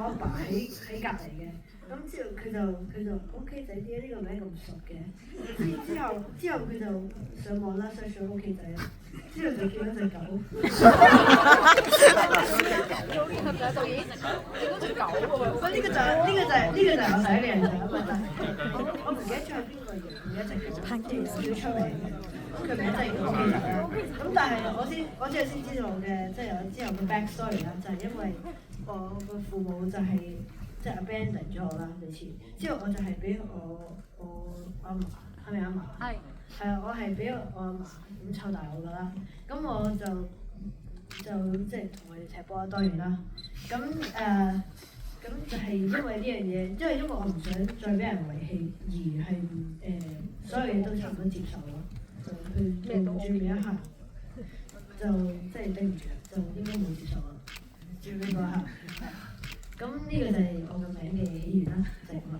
阿爸喺隔離嘅，咁之後佢就 OK 仔啲呢個名咁熟嘅，之後佢就上網啦 search 咗 OK 仔啦，之後就見到隻狗。佢就喺度影見到隻狗喎。呢個就係我第一個印象啊嘛，但係我唔記得咗係邊個形容一隻叫出名嘅，佢名真係叫 OK 仔啦。咁但係我之後先知道嘅，即係我之後嘅 back story 啦，就係因為我個父母就係即係 abandon 咗我啦，類似。之後我就係俾我阿嫲，係咪阿嫲？係。係啊，我係俾我阿嫲咁湊大我㗎啦。咁我就即係同佢哋踢波啦，當然啦。咁就係因為呢樣嘢，因為我唔想再俾人遺棄，而係所有嘢都差唔多接受咯，就去到最尾一刻，就即係對唔住，就應該冇接受啦，最尾嗰一刻。咁呢個就係我嘅名嘅起源啦，就係咁啦。